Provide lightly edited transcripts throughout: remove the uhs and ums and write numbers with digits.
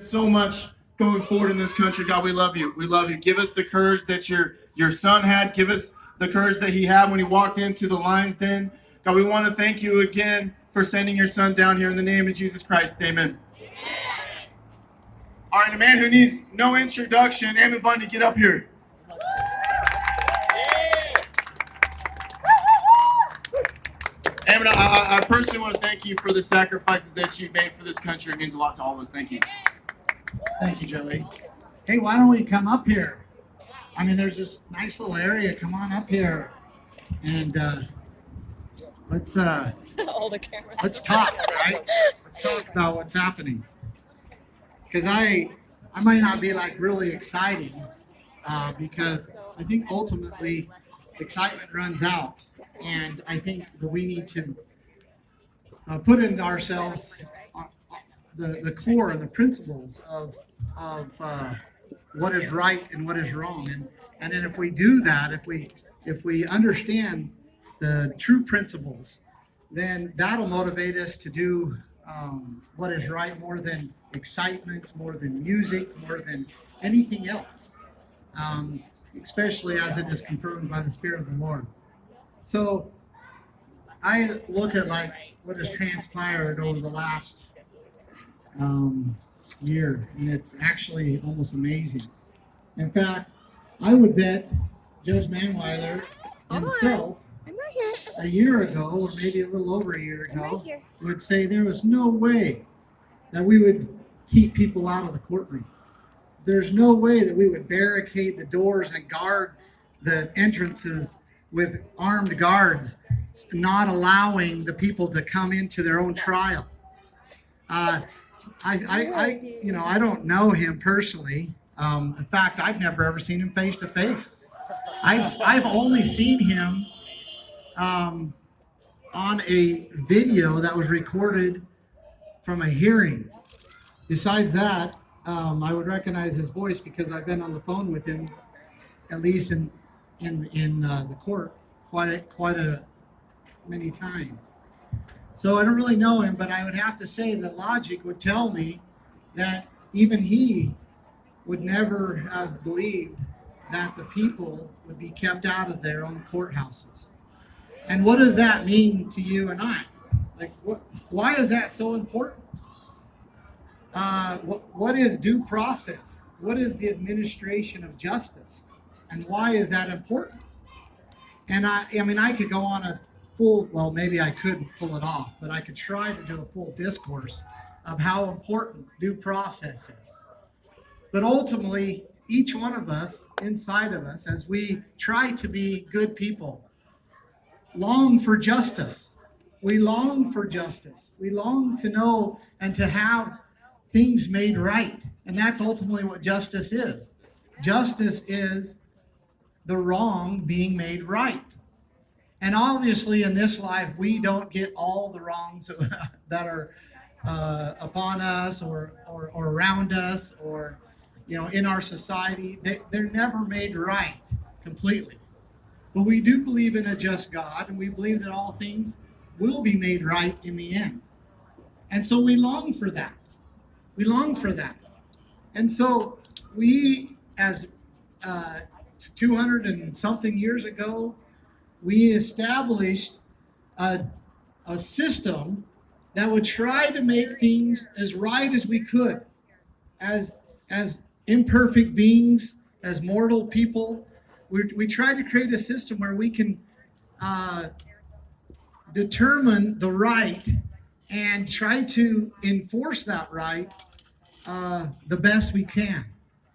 so much going forward in this country. God, we love you. We love you. Give us the courage that your son had. Give us the courage that he had when he walked into the lion's den. God, we want to thank you again for sending your son down here in the name of Jesus Christ. Amen. All right, a man who needs no introduction, Ammon Bundy, get up here. Ammon, I personally want to thank you for the sacrifices that you've made for this country. It means a lot to all of us. Thank you. Thank you, Joey. Hey, why don't we come up here? I mean, there's this nice little area. Come on up here, and let's All the cameras. let's talk, right? Let's talk about what's happening. Because I might not be like really exciting, because I think ultimately excitement runs out, and I think that we need to put in ourselves the core and the principles of what is right and what is wrong, and then if we do that, if we understand the true principles, then that'll motivate us to do what is right more than excitement, more than music, more than anything else, especially as it is confirmed by the Spirit of the Lord. So I look at like what has transpired over the last year, and it's actually almost amazing. In fact, I would bet Judge Manweiler himself I'm right here. a year ago, or maybe a little over a year I'm right ago, here. would say there was no way that we would keep people out of the courtroom. There's no way that we would barricade the doors and guard the entrances with armed guards, not allowing the people to come into their own trial. I don't know him personally. In fact, I've never ever seen him face to face. I've only seen him on a video that was recorded from a hearing. Besides that, I would recognize his voice because I've been on the phone with him, at least in the court, quite a many times. So I don't really know him, but I would have to say that logic would tell me that even he would never have believed that the people would be kept out of their own courthouses. And what does that mean to you and I? Like, why is that so important? What is due process? What is the administration of justice? And why is that important? And I mean, I could go on a full, well, maybe I couldn't pull it off, but I could try to do a full discourse of how important due process is. But ultimately, each one of us, inside of us, as we try to be good people, long for justice. We long for justice. We long to know and to have things made right. And that's ultimately what justice is. Justice is the wrong being made right. And obviously, in this life, we don't get all the wrongs that are upon us or around us or in our society. They're never made right completely. But we do believe in a just God, and we believe that all things will be made right in the end. And so we long for that. We long for that. And so we, as 200 and something years ago, we established a system that would try to make things as right as we could, as imperfect beings, as mortal people. We tried to create a system where we can determine the right and try to enforce that right the best we can.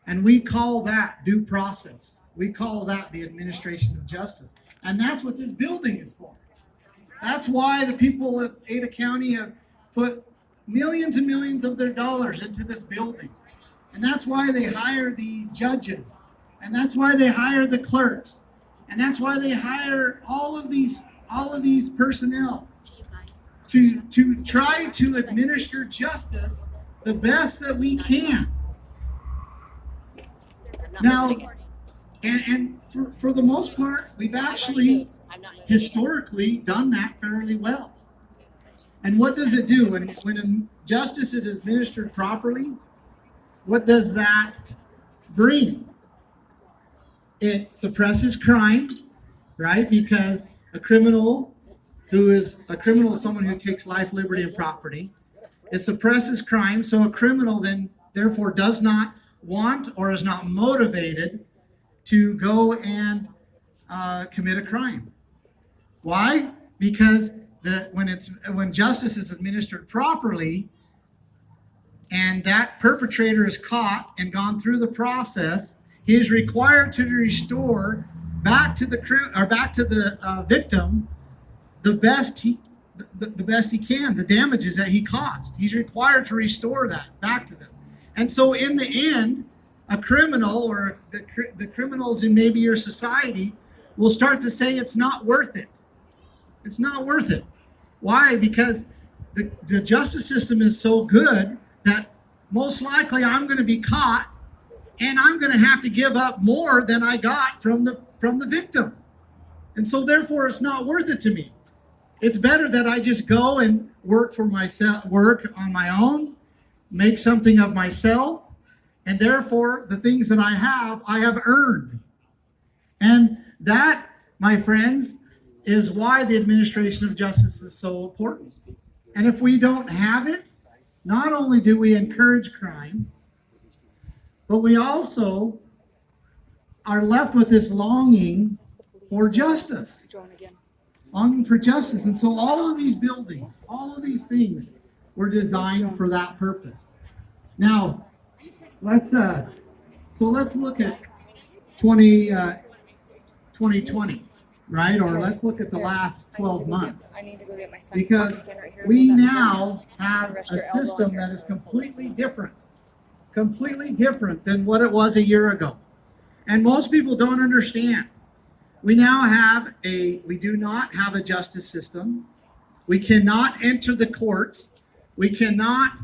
And we call that due process. We call that the administration of justice. And that's what this building is for. That's why the people of Ada County have put millions and millions of their dollars into this building. And that's why they hire the judges. And that's why they hire the clerks. And that's why they hire all of these personnel to try to administer justice the best that we can. Now, and for the most part, we've actually historically done that fairly well. And what does it do when justice is administered properly? what does that bring? It suppresses crime, right? Because a criminal is someone who takes life, liberty, and property. It suppresses crime, so a criminal then therefore does not want or is not motivated to go and commit a crime. Why? Because when justice is administered properly, and that perpetrator is caught and gone through the process, he is required to restore back to the victim the best he can, the damages that he caused. He's required to restore that back to them. And so in the end, a criminal or the criminals in maybe your society will start to say it's not worth it. It's not worth it. Why? Because the justice system is so good that most likely I'm going to be caught and I'm going to have to give up more than I got from the victim. And so therefore it's not worth it to me. It's better that I just go and work for myself, work on my own, make something of myself, and therefore the things that I have earned. And that, my friends, is why the administration of justice is so important. And if we don't have it, not only do we encourage crime, but we also are left with this longing for justice. Longing for justice. And so all of these buildings, all of these things were designed for that purpose. Now, let's look at 2020, right? Or let's look at the last 12 months. I need to go get my son. Because we now have a system that is completely different than what it was a year ago. And most people don't understand. We do not have a justice system. We cannot enter the courts. We cannot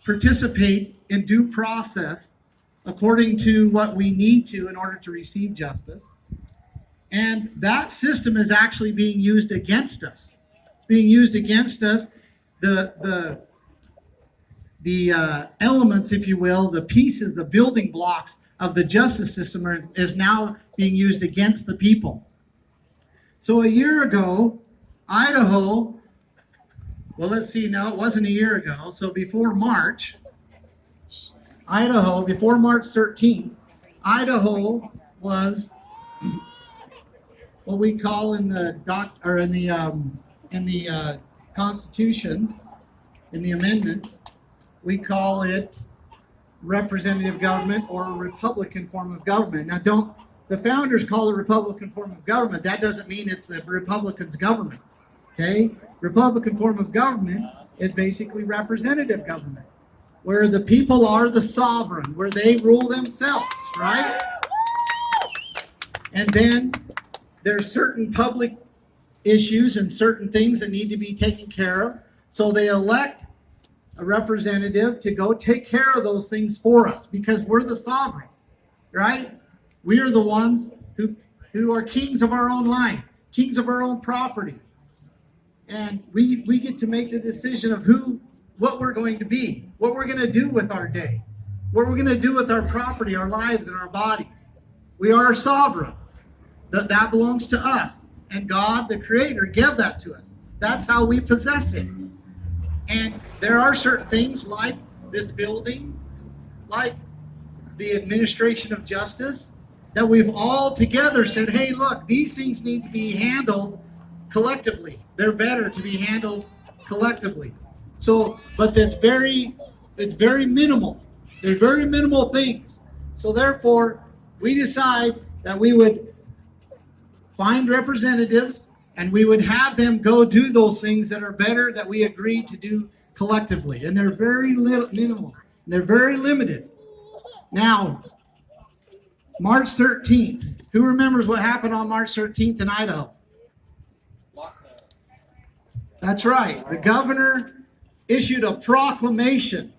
participate in due process according to what we need to in order to receive justice. And that system is actually being used against us. It's being used against us. The elements, if you will, the pieces, the building blocks of the justice system is now being used against the people. So a year ago, Idaho, well, let's see, no, it wasn't a year ago. So before March 13th, Idaho was what we call in the Constitution, in the amendments, we call it representative government or a Republican form of government. Now, the founders call it Republican form of government. That doesn't mean it's the Republicans' government. Okay? Republican form of government is basically representative government, where the people are the sovereign, where they rule themselves, right? And then there's certain public issues and certain things that need to be taken care of. So they elect a representative to go take care of those things for us because we're the sovereign, right? We are the ones who are kings of our own life, kings of our own property. And we get to make the decision of what we're going to be, what we're going to do with our day, what we're going to do with our property, our lives, and our bodies. We are sovereign. That belongs to us. And God, the Creator, gave that to us. That's how we possess it. And there are certain things like this building, like the administration of justice, that we've all together said, hey, look, these things need to be handled collectively. They're better to be handled collectively. So, but it's very minimal. They're very minimal things. So therefore, we decide that we would find representatives and we would have them go do those things that are better that we agreed to do collectively. And they're very minimal. They're very limited. Now, March 13th. Who remembers what happened on March 13th in Idaho? That's right. The governor issued a proclamation,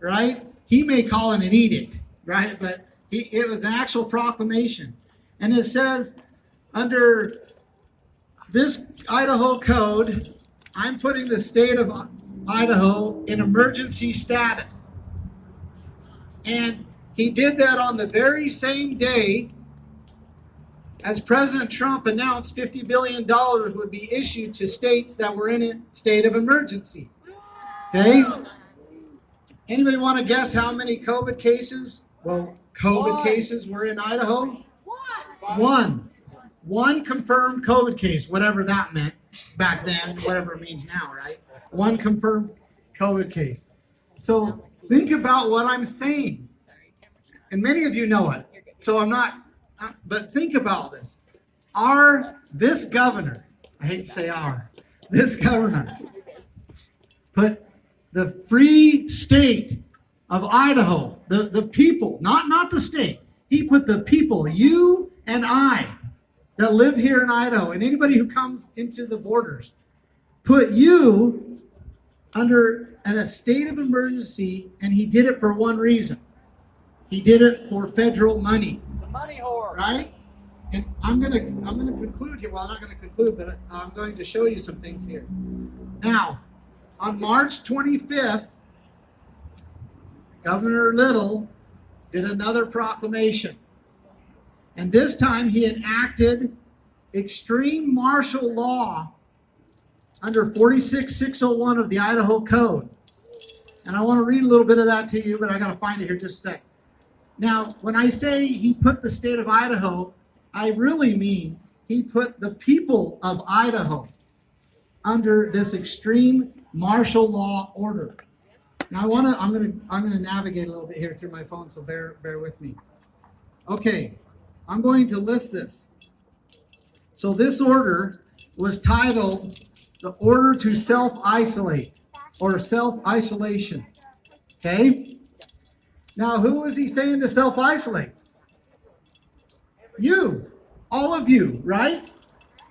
right? He may call it an edict, right? But it was an actual proclamation. And it says, under this Idaho code, I'm putting the state of Idaho in emergency status. And he did that on the very same day as President Trump announced $50 billion would be issued to states that were in a state of emergency. Okay? Anybody want to guess how many COVID cases? Well, COVID cases were in Idaho? One. One confirmed COVID case, whatever that meant back then, whatever it means now, right? One confirmed COVID case. So think about what I'm saying. And many of you know it. So I'm not, but think about this. This governor, I hate to say this governor put the free state of Idaho, the people, not the state. He put the people, you and I, that live here in Idaho, and anybody who comes into the borders, put you under a state of emergency, and he did it for one reason. He did it for federal money. The money whore. Right? And I'm gonna conclude here. Well, I'm not gonna conclude, but I'm going to show you some things here. Now, on March 25th, Governor Little did another proclamation. And this time he enacted extreme martial law under 46601 of the Idaho Code. And I want to read a little bit of that to you, but I got to find it here just a sec. Now, when I say he put the state of Idaho, I really mean he put the people of Idaho under this extreme martial law order. Now I'm gonna navigate a little bit here through my phone, so bear with me. Okay, I'm going to list this. So this order was titled the Order to Self-Isolate or Self-Isolation. Okay? Now, who is he saying to self-isolate? You. All of you, right?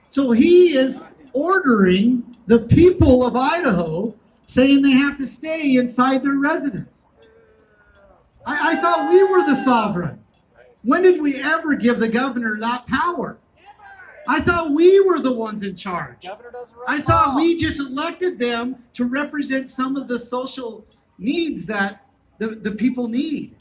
So he is ordering the people of Idaho, saying they have to stay inside their residence. I thought we were the sovereign. When did we ever give the governor that power? I thought we were the ones in charge. I thought we just elected them to represent some of the social needs that the people need.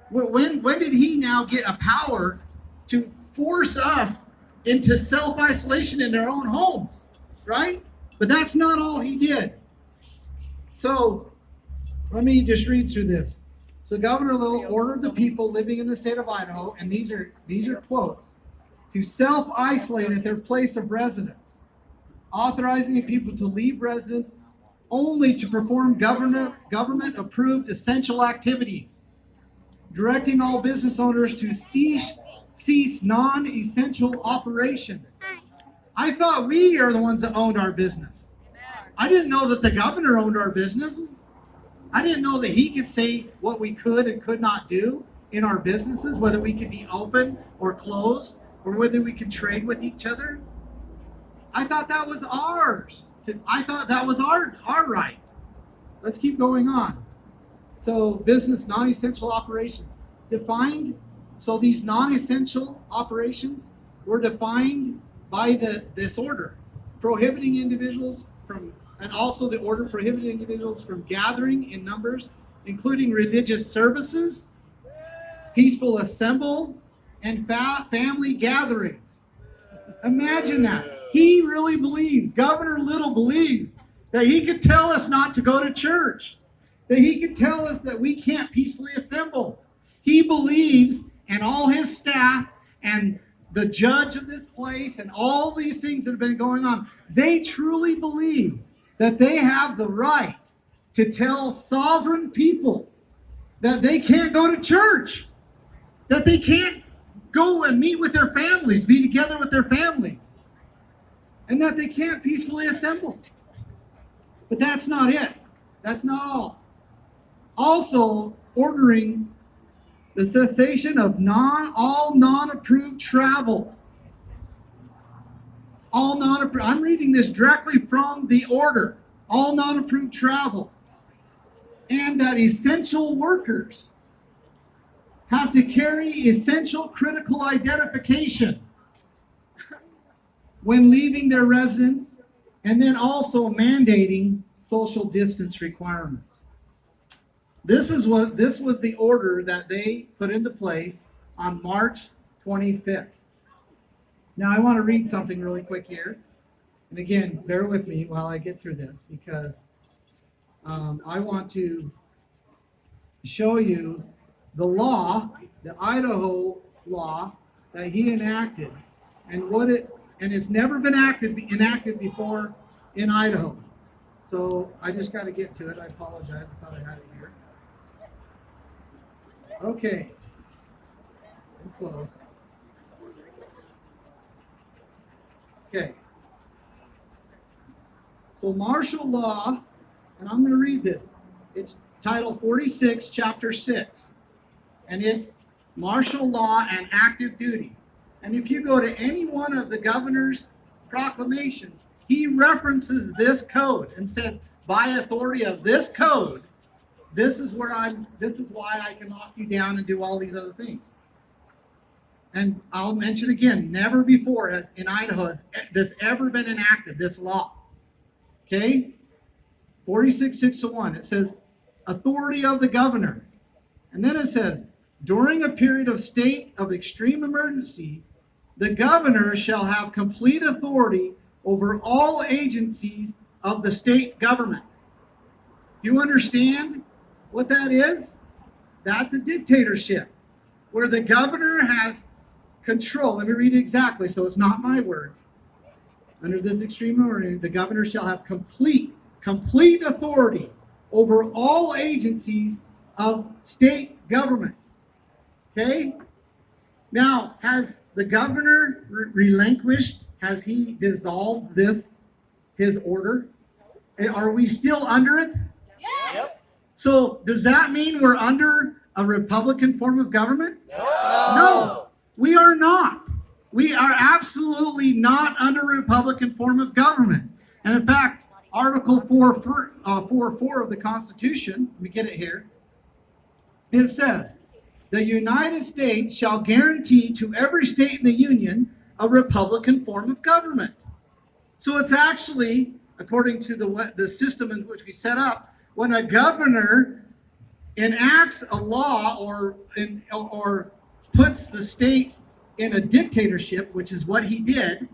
When did he now get a power to force us into self-isolation in their own homes, right? But that's not all he did. So let me just read through this. So Governor Little ordered the people living in the state of Idaho, and these are quotes, to self-isolate at their place of residence, authorizing people to leave residence only to perform government-approved essential activities, directing all business owners to cease non-essential operations. I thought we are the ones that owned our business. I didn't know that the governor owned our businesses. I didn't know that he could say what we could and could not do in our businesses, whether we could be open or closed, or whether we could trade with each other. I thought that was ours. I thought that was our right. Let's keep going on. So business non-essential operations defined. So these non-essential operations were defined by this order, prohibiting individuals from, and also the order prohibiting individuals from gathering in numbers, including religious services, peaceful assembly, and family gatherings. Imagine that. He really believes, Governor Little believes, that he could tell us not to go to church, that he could tell us that we can't peacefully assemble. He believes, and all his staff, and the judge of this place, and all these things that have been going on, they truly believe that they have the right to tell sovereign people that they can't go to church, that they can't go and meet with their families, be together with their families, and that they can't peacefully assemble. But that's not it. That's not all. Also, ordering the cessation of all non-approved travel. All non-approved. I'm reading this directly from the order. All non-approved travel. And that essential workers have to carry essential critical identification when leaving their residence, and then also mandating social distance requirements. This was the order that they put into place on March 25th. Now I want to read something really quick here. And again, bear with me while I get through this because I want to show you the law, the Idaho law that he enacted, and it's never been enacted before in Idaho. So I just got to get to it. I apologize. I thought I had it here. Okay. I'm close. Okay. So martial law, and I'm going to read this. It's Title 46, Chapter 6. And it's martial law and active duty. And if you go to any one of the governor's proclamations, he references this code and says, by authority of this code, this is why I can knock you down and do all these other things. And I'll mention again, never before in Idaho has this ever been enacted, this law. Okay? 46-601, it says, authority of the governor. And then it says, during a period of state of extreme emergency, the governor shall have complete authority over all agencies of the state government. You understand what that is? That's a dictatorship where the governor has control. Let me read it exactly so it's not my words. Under this extreme order, the governor shall have complete authority over all agencies of state government. Okay? Now, has the governor relinquished? Has he dissolved his order? Are we still under it? Yes. So, does that mean we're under a Republican form of government? No, we are not. We are absolutely not under a Republican form of government. And in fact, Article 4.4 of the Constitution, let me get it here, it says, the United States shall guarantee to every state in the Union a Republican form of government. So it's actually, according to the system in which we set up, when a governor enacts a law or puts the state in a dictatorship, which is what he did,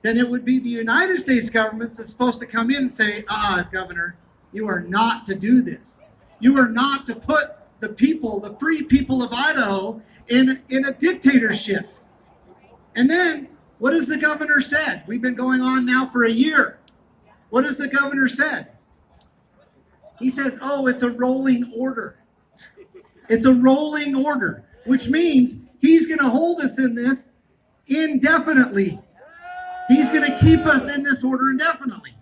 then it would be the United States government that's supposed to come in and say, Governor, you are not to do this. You are not to put the people, the free people of Idaho, in a dictatorship. And then, what has the governor said? We've been going on now for a year. What has the governor said? He says, it's a rolling order. It's a rolling order, which means he's going to hold us in this indefinitely. He's going to keep us in this order indefinitely.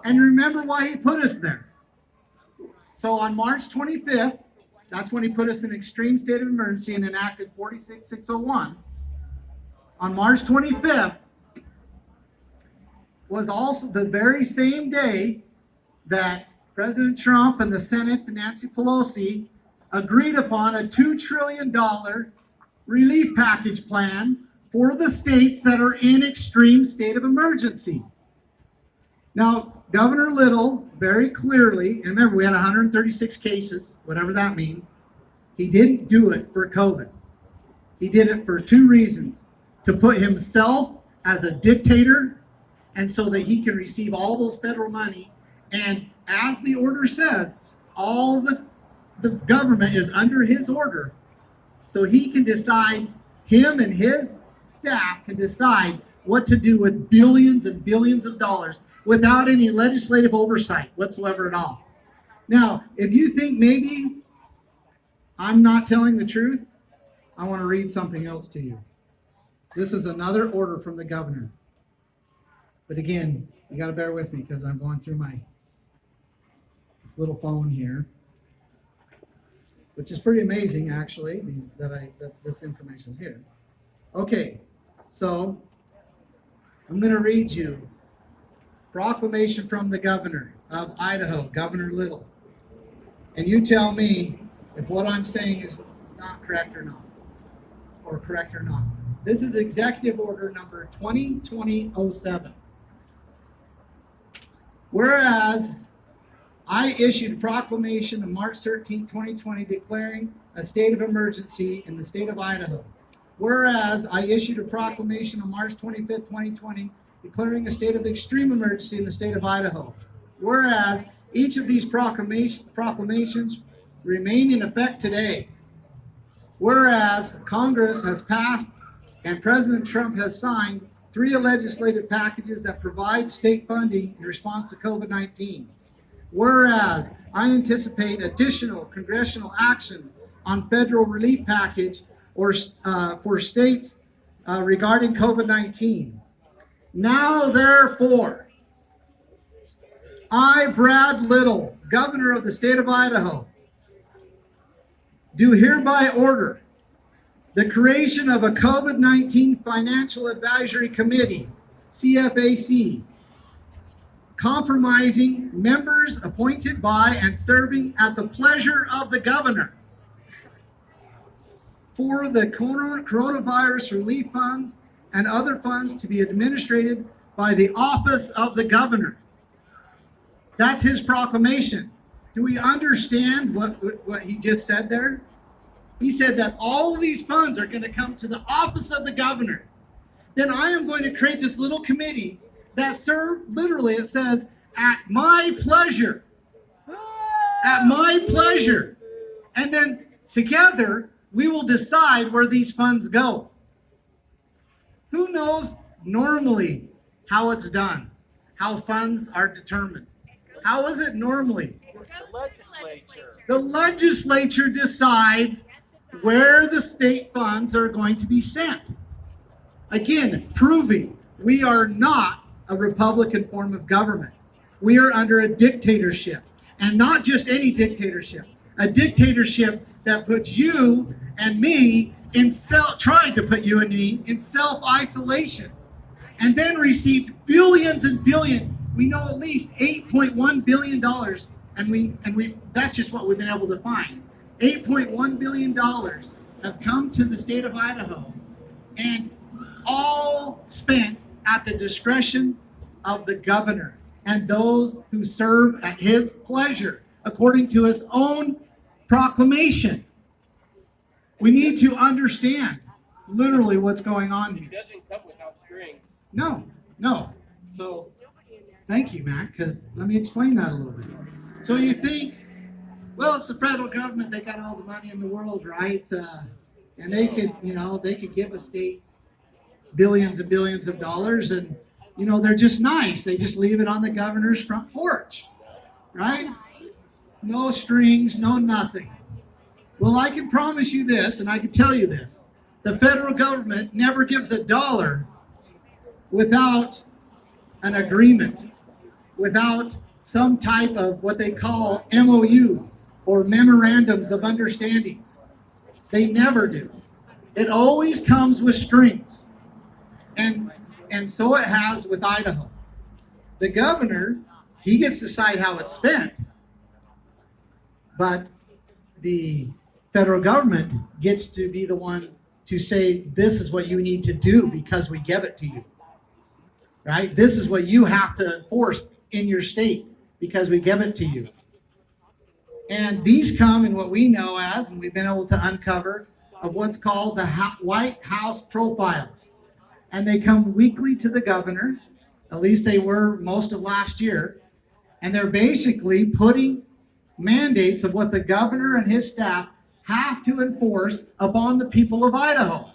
And remember why he put us there. So on March 25th, that's when he put us in extreme state of emergency and enacted 46-601. On March 25th was also the very same day that President Trump and the Senate and Nancy Pelosi agreed upon a $2 trillion relief package plan for the states that are in extreme state of emergency. Now, Governor Little very clearly, and remember we had 136 cases, whatever that means, he didn't do it for COVID. He did it for two reasons: to put himself as a dictator and so that he can receive all those federal money. And as the order says, all the government is under his order. So he can decide, him and his staff can decide what to do with billions and billions of dollars without any legislative oversight whatsoever at all. Now, if you think maybe I'm not telling the truth, I want to read something else to you. This is another order from the governor. But again, you got to bear with me because I'm going through this little phone here, which is pretty amazing actually that this information is here. Okay, so I'm going to read you proclamation from the governor of Idaho, Governor Little, and you tell me if what I'm saying is not correct or not, or correct or not. This is Executive Order number 2020-07. Whereas I issued a proclamation on March 13, 2020, declaring a state of emergency in the state of Idaho. Whereas I issued a proclamation on March 25th, 2020, declaring a state of extreme emergency in the state of Idaho. Whereas each of these proclamations remain in effect today. Whereas Congress has passed and President Trump has signed 3 legislative packages that provide state funding in response to COVID-19. Whereas I anticipate additional congressional action on federal relief package or for states regarding COVID-19. Now, therefore, I, Brad Little, Governor of the state of Idaho, do hereby order the creation of a COVID-19 Financial Advisory Committee, CFAC, comprising members appointed by and serving at the pleasure of the governor for the coronavirus relief funds and other funds to be administered by the office of the governor. That's his proclamation. Do we understand what he just said there? He said that all of these funds are going to come to the office of the governor. Then I am going to create this little committee that serve, literally it says, at my pleasure. At my pleasure. And then together we will decide where these funds go. Who knows normally how it's done? How funds are determined? How is it normally? The legislature. The legislature decides where the state funds are going to be sent. Again, proving we are not a Republican form of government. We are under a dictatorship, and not just any dictatorship, a dictatorship that puts you and me tried to put you and me in self-isolation, and then received billions and billions. We know at least $8.1 billion, and we that's just what we've been able to find. $8.1 billion have come to the state of Idaho, and all spent at the discretion of the governor and those who serve at his pleasure, according to his own proclamation. We need to understand literally what's going on here. It doesn't come without strings. No. So, thank you, Matt, because let me explain that a little bit. So you think, well, it's the federal government, they got all the money in the world, right? And they could give a state billions and billions of dollars, and they're just nice. They just leave it on the governor's front porch, right? No strings, no nothing. Well, I can promise you this, and I can tell you this. The federal government never gives a dollar without an agreement, without some type of what they call MOUs or memorandums of understandings. They never do. It always comes with strings. And so it has with Idaho. The governor, he gets to decide how it's spent, but the federal government gets to be the one to say, this is what you need to do because we give it to you, right? This is what you have to enforce in your state because we give it to you. And these come in what we know as, and we've been able to uncover, of what's called the White House profiles. And they come weekly to the governor, at least they were most of last year, and they're basically putting mandates of what the governor and his staff have to enforce upon the people of Idaho.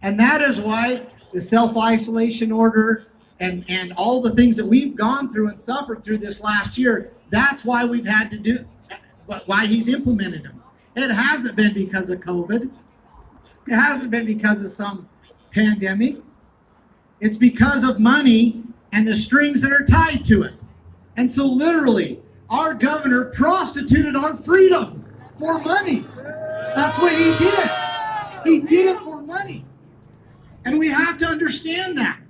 And that is why the self-isolation order and all the things that we've gone through and suffered through this last year, that's why we've had to do, why he's implemented them. It hasn't been because of COVID. It hasn't been because of some pandemic. It's because of money and the strings that are tied to it. And so literally, our governor prostituted our freedoms for money. That's what he did. He did it for money. And we have to understand that.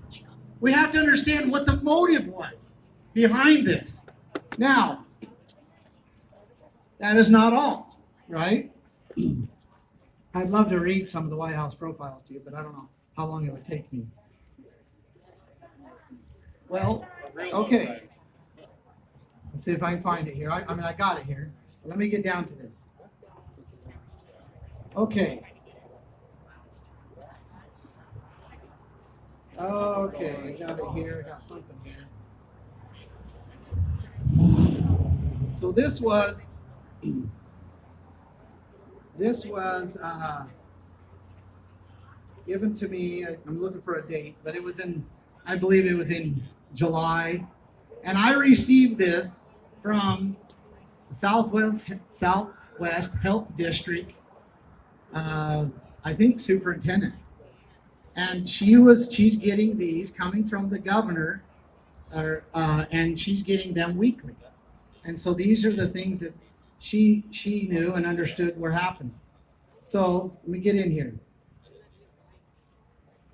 We have to understand what the motive was behind this. Now, that is not all, right? I'd love to read some of the White House profiles to you, but I don't know how long it would take me. Well, okay. Let's see if I can find it here. I mean, I got it here. But let me get down to this. Okay. Okay, I got it here. I got something here. So this was given to me. I'm looking for a date, but it was I believe it was in July, and I received this from the Southwest Health District. I think superintendent, and she's getting these coming from the governor, and she's getting them weekly, and so these are the things that she knew and understood were happening. So let me get in here.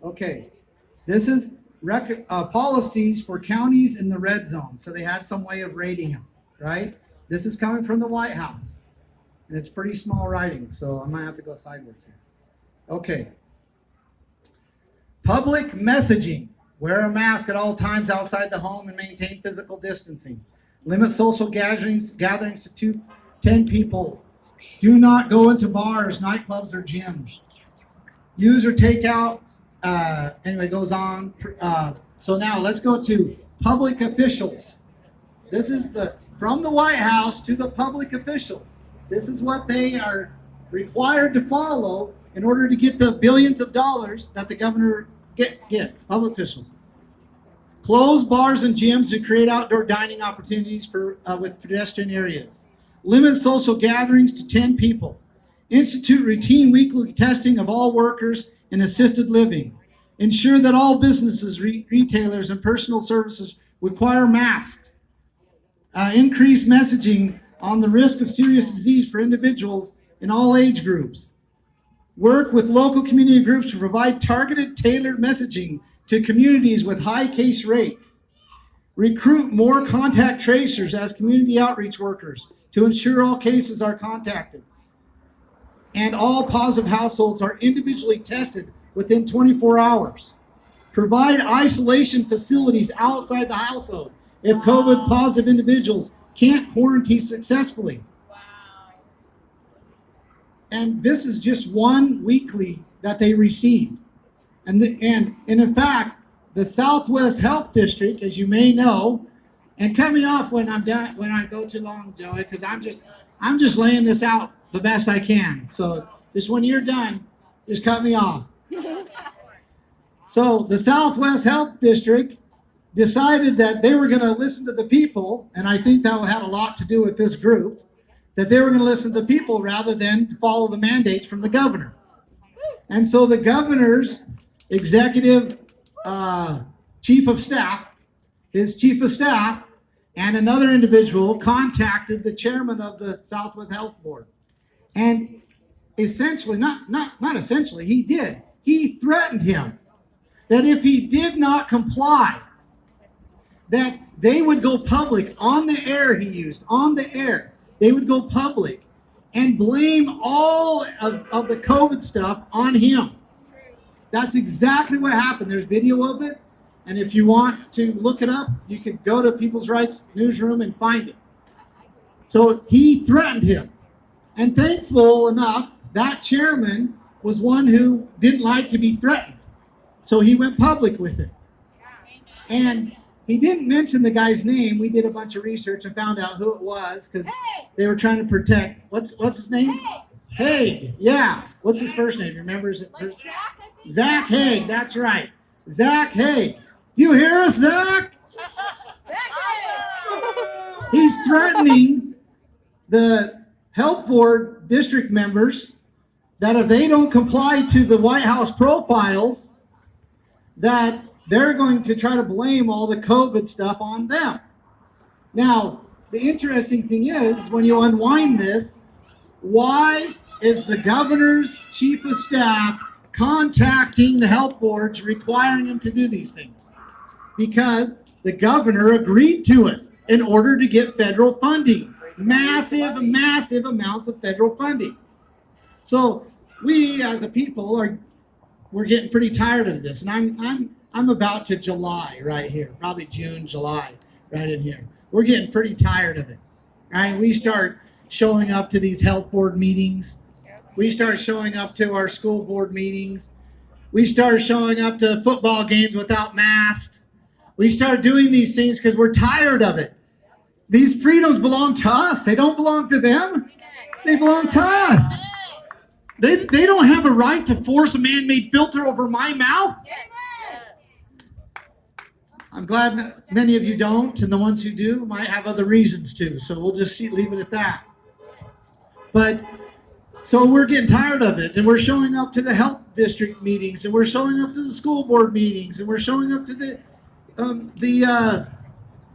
Okay, this is policies for counties in the red zone. So they had some way of rating them, right? This is coming from the White House, and it's pretty small writing, so I might have to go sideways here. Okay. Public messaging. Wear a mask at all times outside the home and maintain physical distancing. Limit social gatherings to 10 people. Do not go into bars, nightclubs, or gyms. Use or take out. Anyway, goes on. So now let's go to public officials. This is from the White House to the public officials. This is what they are required to follow in order to get the billions of dollars that the governor gets. Public officials. Close bars and gyms to create outdoor dining opportunities with pedestrian areas. Limit social gatherings to 10 people. Institute routine weekly testing of all workers in assisted living. Ensure that all businesses, retailers, and personal services require masks. Increase messaging on the risk of serious disease for individuals in all age groups. Work with local community groups to provide targeted, tailored messaging to communities with high case rates. Recruit more contact tracers as community outreach workers to ensure all cases are contacted. And all positive households are individually tested within 24 hours. Provide isolation facilities outside the household if COVID positive individuals can't quarantine successfully. And this is just one weekly that they received. And in fact, the Southwest Health District, as you may know, and cut me off when I'm done, when I go too long, Joey, because I'm just laying this out the best I can. So just when you're done, just cut me off. So the Southwest Health District decided that they were going to listen to the people, and I think that had a lot to do with this group, that they were going to listen to the people rather than to follow the mandates from the governor. And so the governor's executive chief of staff, his chief of staff, and another individual contacted the chairman of the Southwest Health Board. And essentially, not essentially, he did. He threatened him that if he did not comply, that they would go public on the air, he used, on the air. They would go public and blame all of the COVID stuff on him. That's exactly what happened. There's video of it. And if you want to look it up, you could go to People's Rights Newsroom and find it. So he threatened him. And thankful enough, that chairman was one who didn't like to be threatened. So he went public with it. And he didn't mention the guy's name. We did a bunch of research and found out who it was because they were trying to protect. What's his name? Haig. Yeah. What's his first name? Remember? Zach Haig. That's right. Zach Haig. Do you hear us, Zach? He's threatening the health board district members that if they don't comply to the White House profiles, that they're going to try to blame all the COVID stuff on them. Now, the interesting thing is, when you unwind this, why is the governor's chief of staff contacting the health boards requiring them to do these things? Because the governor agreed to it in order to get federal funding. Massive amounts of federal funding. So we as a people we're getting pretty tired of this. And I'm about to July right here, probably June, July, right in here. we're getting pretty tired of it. Right? We start showing up to these health board meetings. We start showing up to our school board meetings. We start showing up to football games without masks. We start doing these things because we're tired of it. These freedoms belong to us. They don't belong to them. They belong to us. They don't have a right to force a man-made filter over my mouth. I'm glad many of you don't, and the ones who do might have other reasons too. So we'll just leave it at that. But so we're getting tired of it, and we're showing up to the health district meetings, and we're showing up to the school board meetings, and we're showing up to the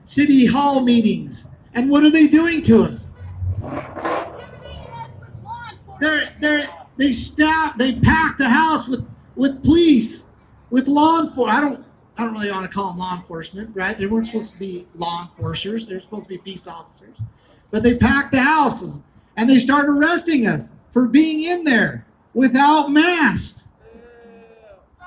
city hall meetings. And what are they doing to us? They pack the house with police, with law enforcement. I don't really want to call them law enforcement, right? They weren't supposed to be law enforcers. They're supposed to be peace officers. But they packed the houses and they start arresting us for being in there without masks.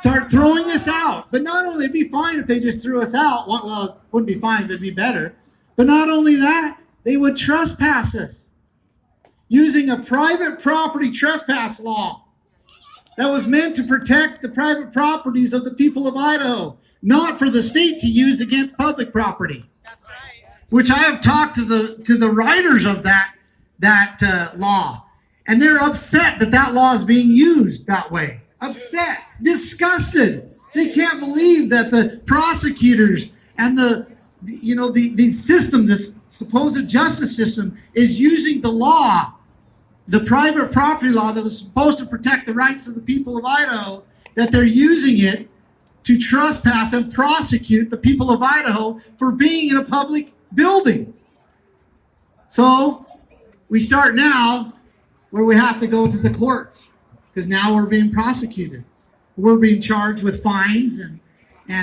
Start throwing us out. But not only, it'd be fine if they just threw us out. Well, it wouldn't be fine, but it'd be better. But not only that, they would trespass us using a private property trespass law that was meant to protect the private properties of the people of Idaho, not for the state to use against public property. That's right. Which I have talked to the writers of that law, and they're upset that law is being used that way. Upset, disgusted. They can't believe that the prosecutors and the system, this supposed justice system, is using the law, the private property law that was supposed to protect the rights of the people of Idaho, that they're using it to trespass and prosecute the people of Idaho for being in a public building. So we start now where we have to go to the courts because now we're being prosecuted. We're being charged with fines and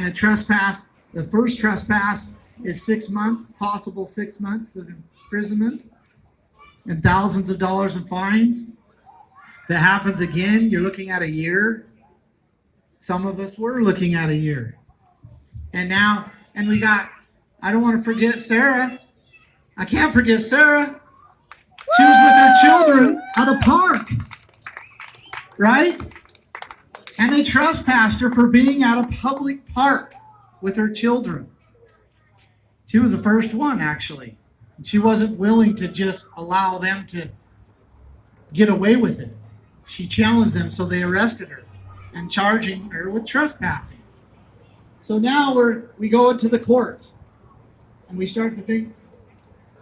a trespass. The first trespass is 6 months, possible 6 months of imprisonment and thousands of dollars in fines. If it happens again, you're looking at a year. Some of us were looking at a year. And we got, I don't want to forget Sarah. I can't forget Sarah. She was with her children at a park, right? And they trespassed her for being at a public park with her children. She was the first one, actually. And she wasn't willing to just allow them to get away with it. She challenged them, so they arrested her and charging her with trespassing. So now we go into the courts and we start to think,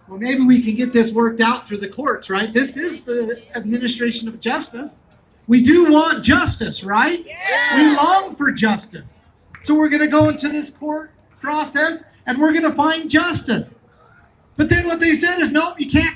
well, maybe we can get this worked out through the courts, right? This is the administration of justice. We do want justice, right? Yeah. We long for justice. So we're going to go into this court process and we're going to find justice. But then what they said is, nope, you can't come